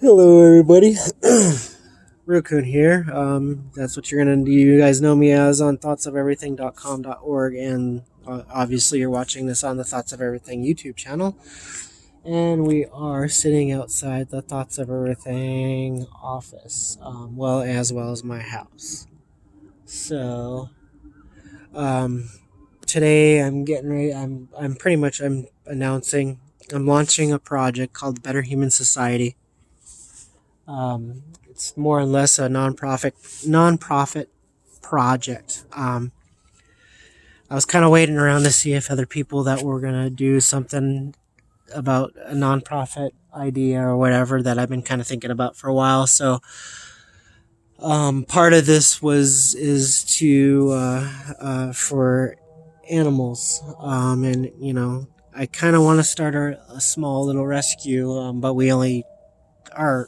Hello, everybody. Raccoon here. That's what you're gonna do. You guys know me as on thoughtsoferything.com.org, and obviously you're watching this on the Thoughts of Everything YouTube channel. And we are sitting outside the Thoughts of Everything office, as well as my house. So, um, today I'm getting ready. I'm announcing. I'm launching a project called Better Human Society. It's more or less a nonprofit project. I was kind of waiting around to see if other people that were gonna do something about a nonprofit idea or whatever that I've been kind of thinking about for a while. So part of this is to for animals, and I kind of want to start a small little rescue, but we only are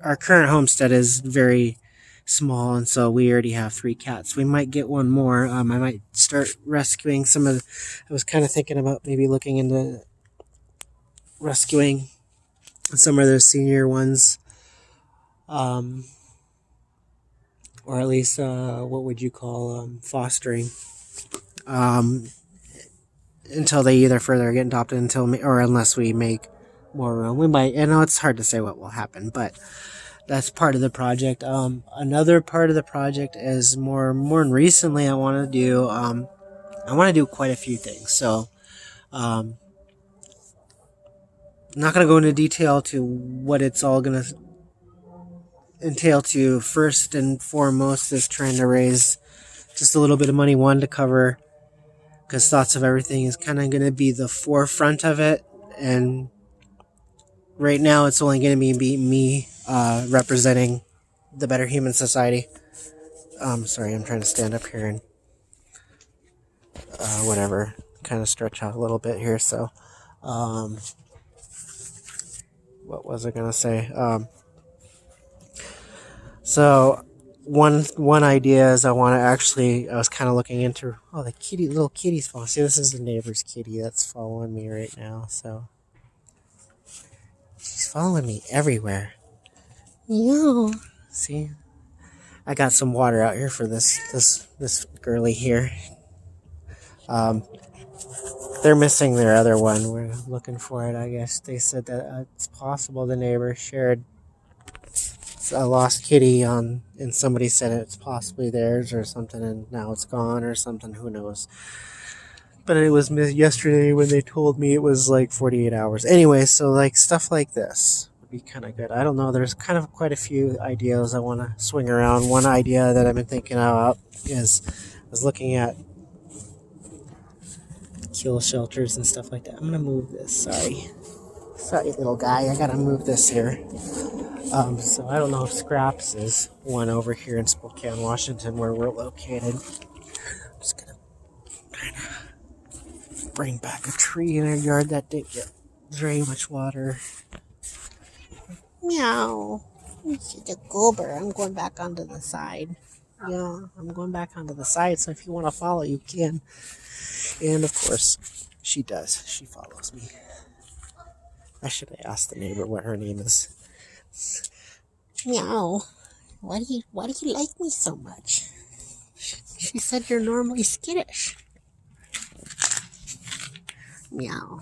our current homestead is very small, and so we already have 3 cats. We might get one more. I might start rescuing some of. I was kind of thinking about maybe looking into rescuing some of those senior ones, or at least what would you call fostering, um, until they either further get adopted or unless we make more room. We might. I know it's hard to say what will happen, but that's part of the project. Another part of the project is more recently. I want to do quite a few things. So, I'm not going to go into detail to what it's all going to entail. To first and foremost is trying to raise just a little bit of money. One, to cover, because Thoughts of Everything is kind of going to be the forefront of it, and right now it's only going to be me representing the Better Human Society. Sorry, I'm trying to stand up here and whatever, kind of stretch out a little bit here. So, what was I gonna say? So one idea is I was kind of looking into. Oh, the little kitty's following. See, this is the neighbor's kitty that's following me right now. So she's following me everywhere. Meow. See, I got some water out here for this girly here. They're missing their other one. We're looking for it. I guess they said that it's possible the neighbor shared a lost kitty and somebody said it's possibly theirs or something, and now it's gone or something. Who knows? But it was yesterday when they told me it was like 48 hours. Anyway, so like stuff like this would be kind of good. I don't know. There's kind of quite a few ideas I want to swing around. One idea that I've been thinking about is I was looking at kill shelters and stuff like that. I'm gonna move this. Sorry, little guy. I gotta move this here. So I don't know if Scraps is one over here in Spokane, Washington, where we're located. I'm just gonna kind of bring back a tree in our yard that didn't get very much water. Meow. This is a goober. I'm going back onto the side. Yeah, I'm going back onto the side, so if you want to follow, you can. And of course, she does. She follows me. I should have asked the neighbor what her name is. Meow. Why do you like me so much? She said you're normally skittish. Meow.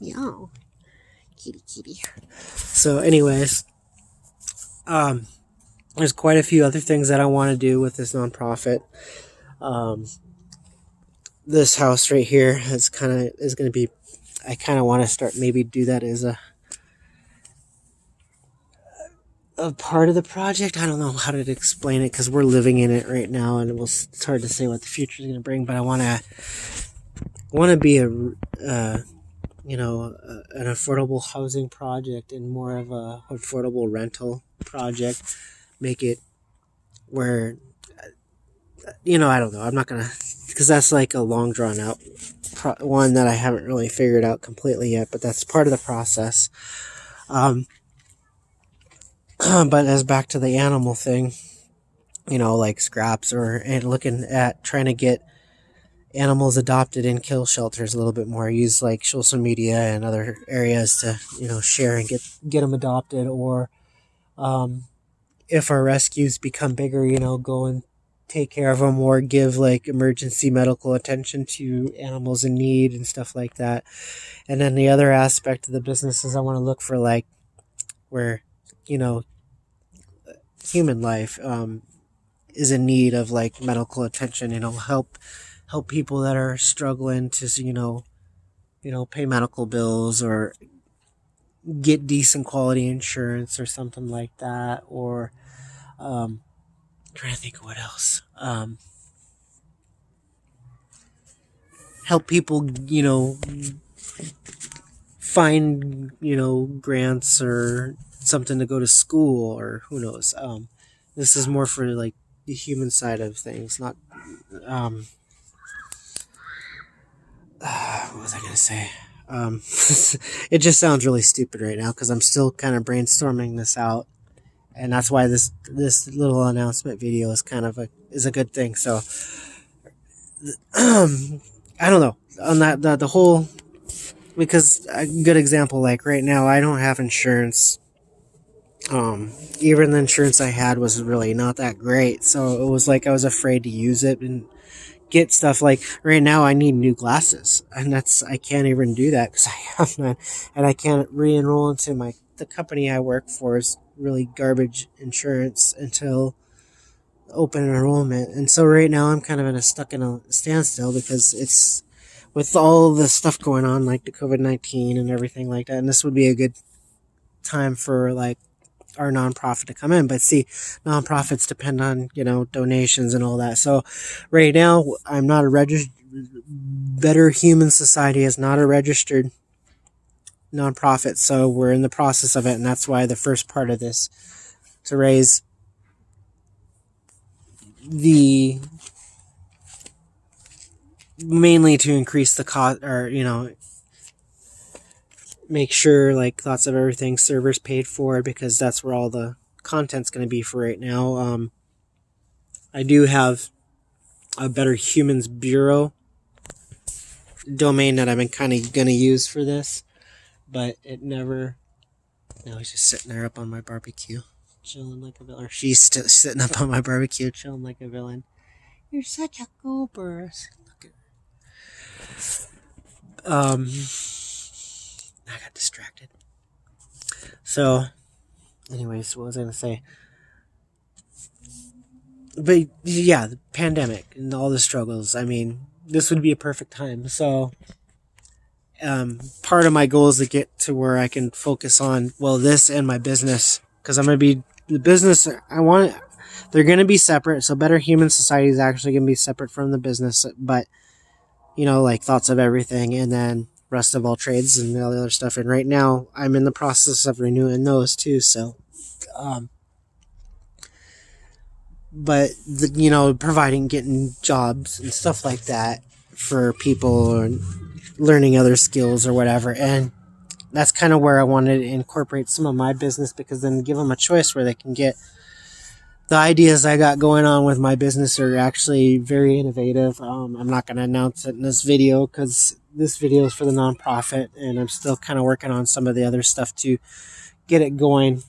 Meow. Kitty. So anyways, there's quite a few other things that I want to do with this nonprofit. This house right here is going to be, I kind of want to start maybe do that as a part of the project. I don't know how to explain it because we're living in it right now, and it's hard to say what the future is going to bring. But I want to be an affordable housing project and more of a affordable rental project. Make it where, I don't know. I'm not gonna, because that's like a long drawn out one that I haven't really figured out completely yet. But that's part of the process. But as back to the animal thing, like Scraps and looking at trying to get animals adopted in kill shelters a little bit more. Use like social media and other areas to, share and get them adopted. Or if our rescues become bigger, go and take care of them, or give like emergency medical attention to animals in need and stuff like that. And then the other aspect of the business is I want to look for like where, human life is in need of like medical attention, help people that are struggling to, pay medical bills, or get decent quality insurance or something like that. Or trying to think of what else. Help people, find, grants or something to go to school, or who knows. This is more for like the human side of things, not what was I gonna say? It just sounds really stupid right now because I'm still kind of brainstorming this out, and that's why this little announcement video is kind of a good thing. So I don't know on that the whole, because a good example, like right now I don't have insurance. Even the insurance I had was really not that great, so it was like I was afraid to use it and get stuff. Like right now I need new glasses, and I can't even do that because I have none, and I can't re-enroll into the company I work for is really garbage insurance until open enrollment. And so right now I'm kind of stuck in a standstill because it's with all the stuff going on, like the COVID-19 and everything like that. And this would be a good time for like our nonprofit to come in. But see, nonprofits depend on, donations and all that. So right now I'm not a registered, Better Human Society is not a registered nonprofit. So we're in the process of it. And that's why the first part of this, to raise mainly to increase the cost, or, make sure like Thoughts of Everything servers paid for, because that's where all the content's going to be for right now. I do have a Better Humans Bureau domain that I've been kind of going to use for this, but it never. Now he's just sitting there up on my barbecue, chilling like a villain. Or she's still sitting up on my barbecue, chilling like a villain. You're such a goober. Look at. I got distracted. So, anyways, what was I going to say? But yeah, the pandemic and all the struggles. I mean, this would be a perfect time. So, part of my goal is to get to where I can focus on, this and my business. Because I'm going to be, the business, they're going to be separate. So Better Human Society is actually going to be separate from the business. But, like Thoughts of Everything, and then Rest of All Trades and all the other stuff. And right now I'm in the process of renewing those too. So, but getting jobs and stuff like that for people, or learning other skills or whatever. And that's kind of where I wanted to incorporate some of my business, because then give them a choice where they can get the ideas I got going on with my business are actually very innovative. I'm not going to announce it in this video because this video is for the nonprofit, and I'm still kind of working on some of the other stuff to get it going.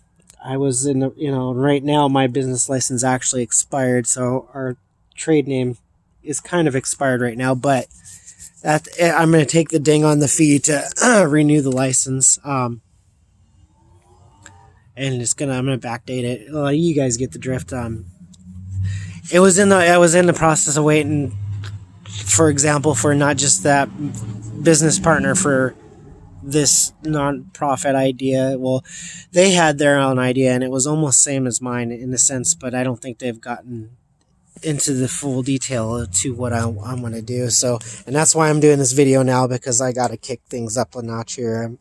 I was in right now my business license actually expired, so our trade name is kind of expired right now, but I'm going to take the ding on the fee to renew the license. And I'm going to backdate it. You guys get the drift. I was in the process of waiting, for example, for not just that business partner for this nonprofit idea. Well, they had their own idea, and it was almost same as mine in a sense, but I don't think they've gotten into the full detail to what I'm going to do. So, and that's why I'm doing this video now, because I got to kick things up a notch here.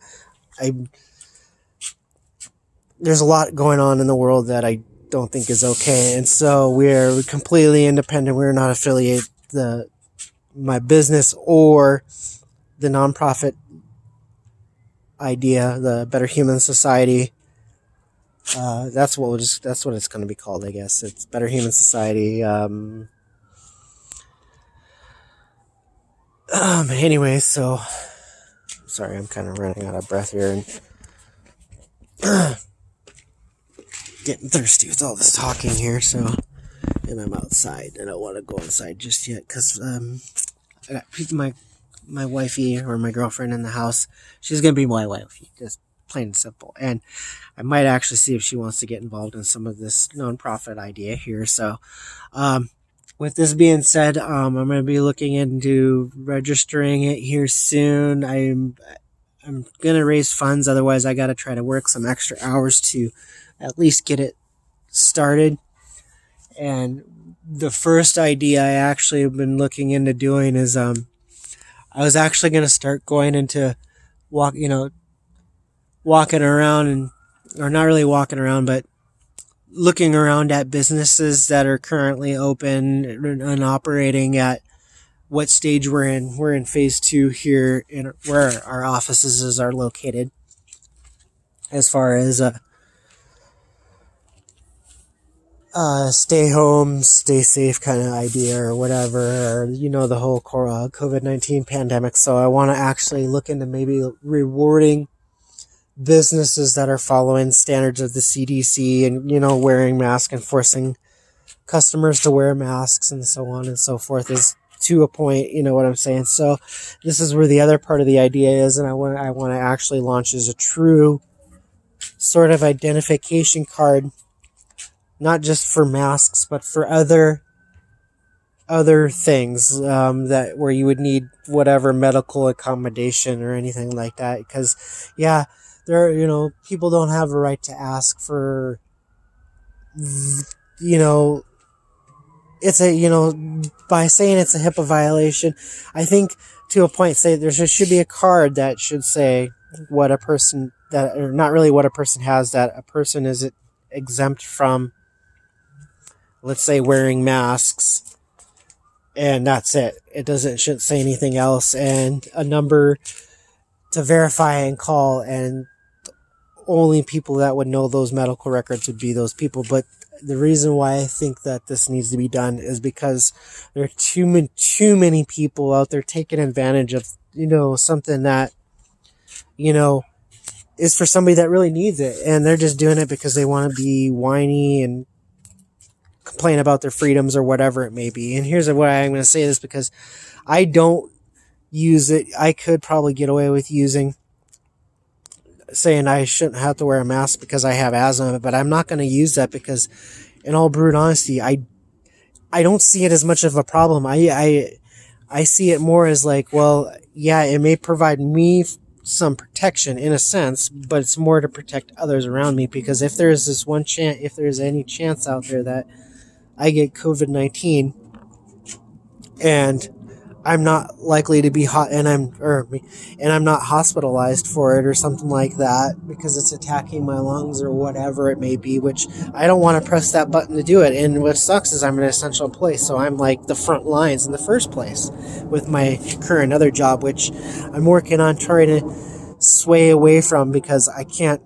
There's a lot going on in the world that I don't think is okay. And so we're completely independent. We're not affiliated my business or the nonprofit idea, the Better Human Society. That's what it's going to be called, I guess. It's Better Human Society. Anyway, so sorry, I'm kind of running out of breath here and getting thirsty with all this talking here. So, and I'm outside. I don't want to go inside just yet because I got my wifey or my girlfriend in the house. She's gonna be my wifey, just plain and simple. And I might actually see if she wants to get involved in some of this nonprofit idea here. So, with this being said, I'm going to be looking into registering it here soon. I'm going to raise funds. Otherwise, I got to try to work some extra hours to at least get it started. And the first idea I actually have been looking into doing is, I was actually going to start going into walking around or not really walking around, but looking around at businesses that are currently open and operating at what stage we're in. We're in phase 2 here in where our offices are located. As far as stay home, stay safe kind of idea or whatever, or the whole COVID-19 pandemic. So I want to actually look into maybe rewarding businesses that are following standards of the CDC and wearing masks and forcing customers to wear masks and so on and so forth is to a point, you know what I'm saying? So this is where the other part of the idea is, and I want to actually launch as a true sort of identification card, not just for masks but for other things that where you would need whatever medical accommodation or anything like that, because people don't have a right to ask for, it's by saying it's a HIPAA violation. I think to a point, say there should be a card that should say what a person or not really what a person has, that a person is exempt from, let's say, wearing masks, and that's it. Shouldn't say anything else, and a number to verify and call, and only people that would know those medical records would be those people. But the reason why I think that this needs to be done is because there are too many people out there taking advantage of, something that, is for somebody that really needs it. And they're just doing it because they want to be whiny and complain about their freedoms or whatever it may be. And here's why I'm going to say this, because I don't use it. I could probably get away with saying I shouldn't have to wear a mask because I have asthma, but I'm not going to use that because, in all brute honesty, I don't see it as much of a problem. I see it more as like, well, yeah, it may provide me some protection in a sense, but it's more to protect others around me, because if there's any chance out there that I get COVID-19 and I'm not likely to be and I'm not hospitalized for it or something like that because it's attacking my lungs or whatever it may be, which I don't want to press that button to do it. And what sucks is I'm an essential employee, so I'm like the front lines in the first place with my current other job, which I'm working on trying to sway away from because I can't.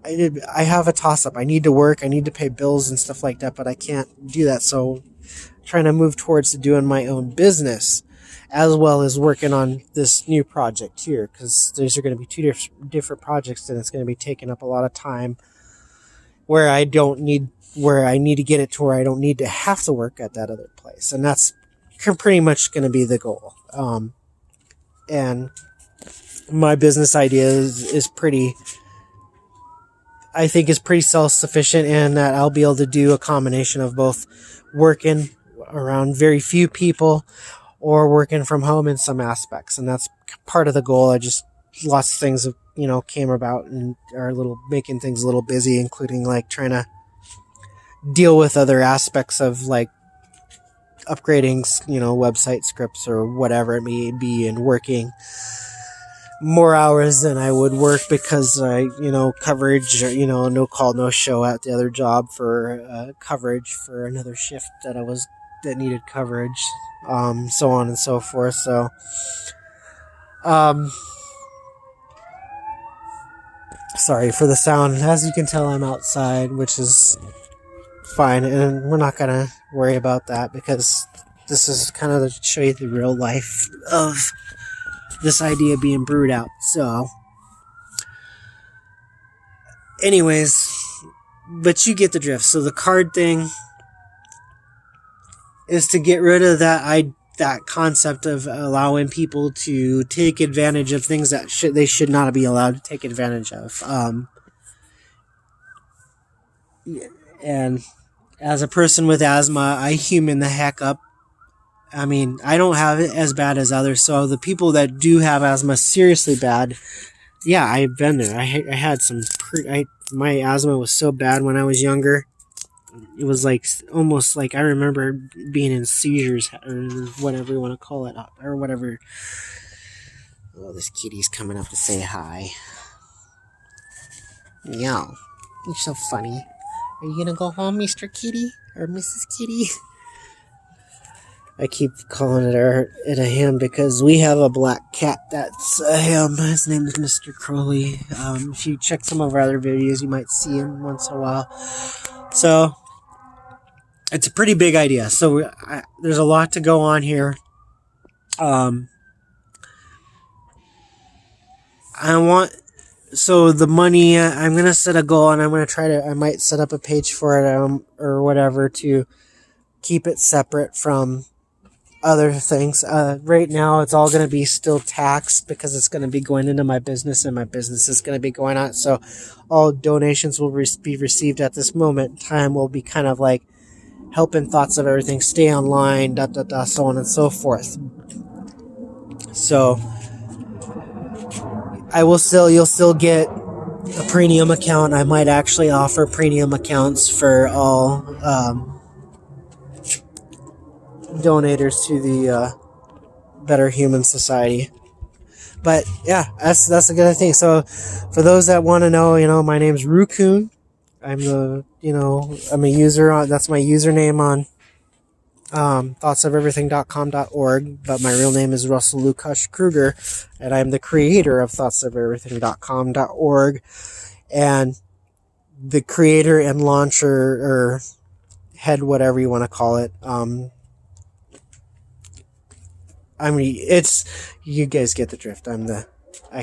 I have a toss up. I need to work. I need to pay bills and stuff like that, but I can't do that. So trying to move towards doing my own business as well as working on this new project here, because these are going to be two different projects, and it's going to be taking up a lot of time where I need to get it to where I don't need to have to work at that other place. And that's pretty much going to be the goal. And my business idea is pretty self-sufficient in that I'll be able to do a combination of both working around very few people or working from home in some aspects. And that's part of the goal. Lots of things have, came about and are making things a little busy, including like trying to deal with other aspects of like upgrading, website scripts or whatever it may be, and working more hours than I would work because coverage, no call, no show at the other job for coverage for another shift that needed coverage, so on and so forth. So, sorry for the sound. As you can tell, I'm outside, which is fine, and we're not gonna worry about that because this is kind of to show you the real life of this idea being brewed out. So, anyways, but you get the drift. So the card thing is to get rid of that concept of allowing people to take advantage of things that they should not be allowed to take advantage of. And as a person with asthma, I human the heck up. I mean, I don't have it as bad as others. So the people that do have asthma seriously bad, yeah, I've been there. I had some. My asthma was so bad when I was younger. It was like almost like I remember being in seizures or whatever you want to call it, or whatever. Oh, this kitty's coming up to say hi. Yeah, you're so funny. Are you gonna go home, Mr. Kitty or Mrs. Kitty? I keep calling it a him because we have a black cat that's a him. His name is Mr. Crowley. If you check some of our other videos, you might see him once in a while. So it's a pretty big idea. So there's a lot to go on here. So the money, I'm going to set a goal, and I might set up a page for it or whatever to keep it separate from other things. Right now, it's all going to be still taxed because it's going to be going into my business, and my business is going to be going on. So all donations will be received at this moment in time will be kind of like helping Thoughts of Everything stay online, so on and so forth. So you'll still get a premium account. I might actually offer premium accounts for all donators to the Better Human Society. But yeah, that's a good thing. So for those that want to know, my name's Rukun. I'm a user that's my username on thoughtsoferything.com.org, but my real name is Russell Lukash Kruger, and I'm the creator of thoughtsoferything.com.org, and the creator and launcher, or head, whatever you want to call it. You guys get the drift. I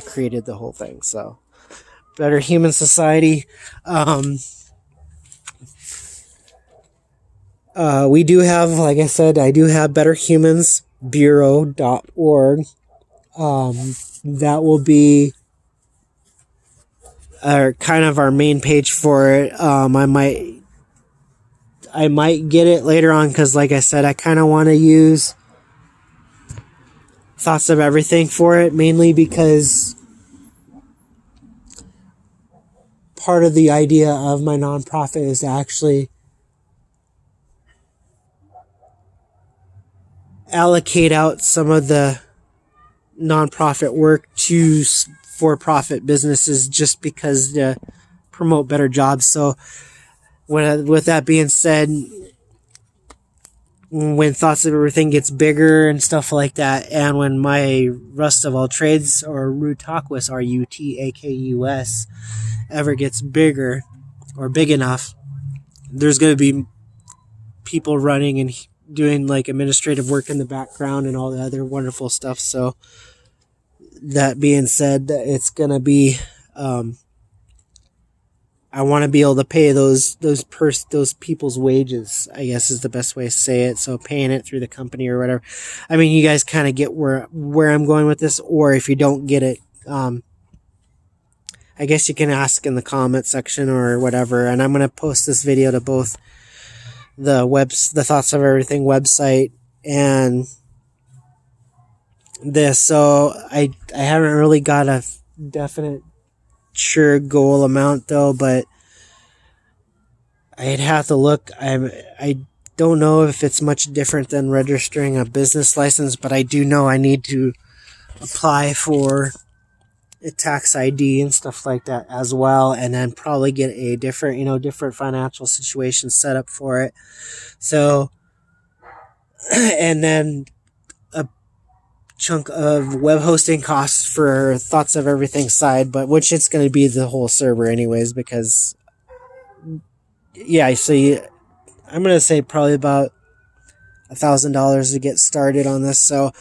created the whole thing. So, Better Human Society. We do have, like I said, I do have betterhumansbureau.org. That will be kind of our main page for it. I might get it later on because, like I said, I kind of want to use Thoughts of Everything for it, mainly because part of the idea of my nonprofit is to actually allocate out some of the nonprofit work to for-profit businesses, just because to promote better jobs. So with that being said, when Thoughts of Everything gets bigger and stuff like that, and when my Rust of All Trades, or Rutakus, Rutakus, ever gets bigger or big enough, there's going to be people running and doing like administrative work in the background and all the other wonderful stuff. So that being said, it's going to be, I want to be able to pay those people's wages, I guess is the best way to say it. So paying it through the company or whatever. I mean, you guys kind of get where I'm going with this, or if you don't get it, I guess you can ask in the comment section or whatever. And I'm going to post this video to both the Thoughts of Everything website and this. So I haven't really got a definite sure goal amount though, but I'd have to look. I don't know if it's much different than registering a business license, but I do know I need to apply for a tax ID and stuff like that as well, and then probably get a different financial situation set up for it. So, and then a chunk of web hosting costs for Thoughts of Everything side, but which it's going to be the whole server anyways, because I'm going to say probably about $1,000 to get started on this. So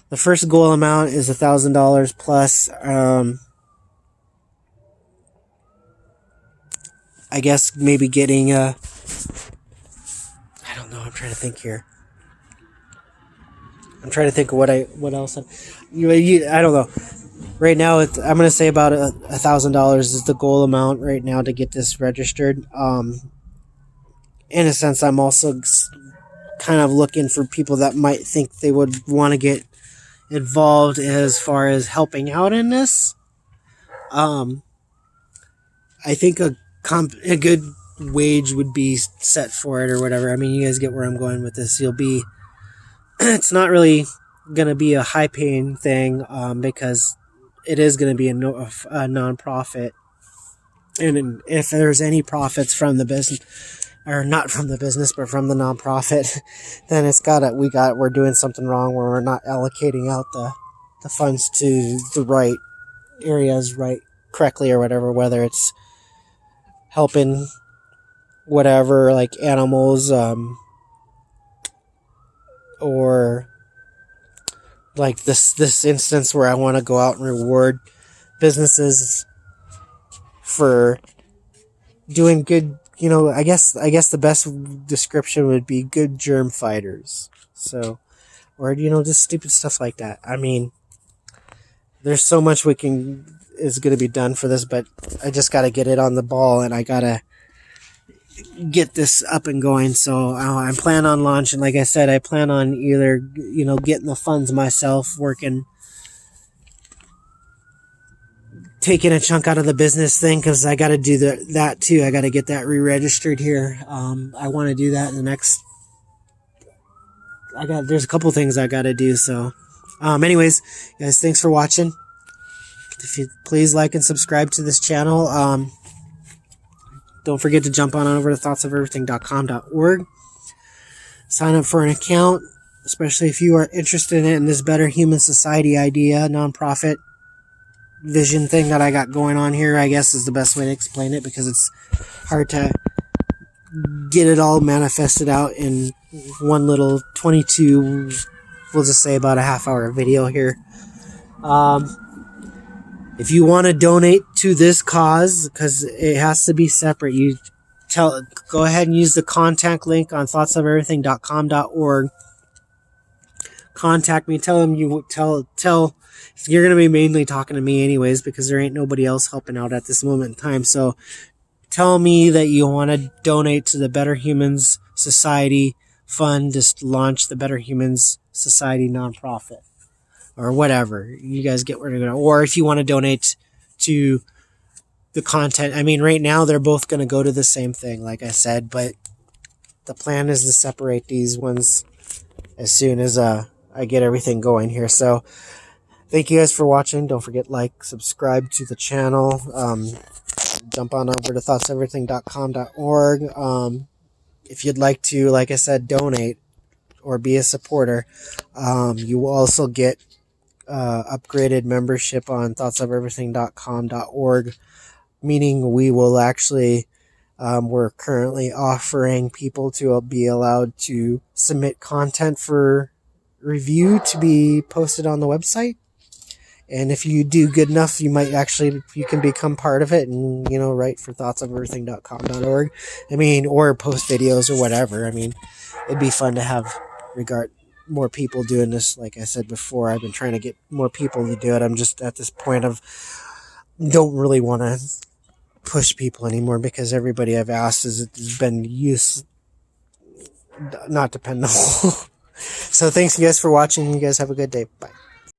the first goal amount is $1,000 plus. I guess maybe getting I don't know. I'm trying to think here. I'm trying to think of what else. I don't know. Right now, I'm going to say about $1,000 is the goal amount right now to get this registered. In a sense, I'm also kind of looking for people that might think they would want to get involved as far as helping out in this. I think a good wage would be set for it or whatever. I mean, you guys get where I'm going with this. It's not really going to be a high paying thing, because it is going to be a non-profit. And if there's any profits from the business, or not from the business, but from the non-profit, then we're doing something wrong where we're not allocating out the funds to the right areas correctly or whatever, whether it's helping whatever, like animals, or like this instance where I want to go out and reward businesses for doing good. I guess the best description would be good germ fighters. So, or just stupid stuff like that. I mean, there's so much is going to be done for this, but I just got to get it on the ball, and I got to get this up and going. So I plan on launching. Like I said, I plan on either getting the funds myself, taking a chunk out of the business thing, because I got to do that too. I got to get that re-registered here. I want to do that in the next. There's a couple things I got to do. So, anyways, guys, thanks for watching. If you please like and subscribe to this channel. Don't forget to jump on over to thoughtsoferything.com.org. Sign up for an account, especially if you are interested in this Better Human Society idea, nonprofit vision thing that I got going on here. I guess is the best way to explain it, because it's hard to get it all manifested out in one little 22, we'll just say about a half-hour video here. If you want to donate to this cause, because it has to be separate, go ahead and use the contact link on thoughtsoferything.com.org. Contact me. Tell them you're going to be mainly talking to me anyways, because there ain't nobody else helping out at this moment in time. So tell me that you want to donate to the Better Humans Society Fund to launch the Better Humans Society nonprofit, or whatever. You guys get where they're going. Or if you want to donate to the content, I mean, right now they're both going to go to the same thing, like I said, but the plan is to separate these ones as soon as I get everything going here. So thank you guys for watching. Don't forget, subscribe to the channel. Jump on over to thoughtsoferything.com.org. If you'd like to, like I said, donate or be a supporter, you will also get upgraded membership on thoughtsoferything.com.org, meaning we will actually, we're currently offering people to be allowed to submit content for review to be posted on the website. And if you do good enough, you can become part of it and, write for thoughtsoferything.com.org. I mean, or post videos or whatever. I mean, it'd be fun to have more people doing this. Like I said before, I've been trying to get more people to do it. I'm just at this point of don't really want to push people anymore, because everybody I've asked has been not dependable. So thanks you guys for watching. You guys have a good day. Bye.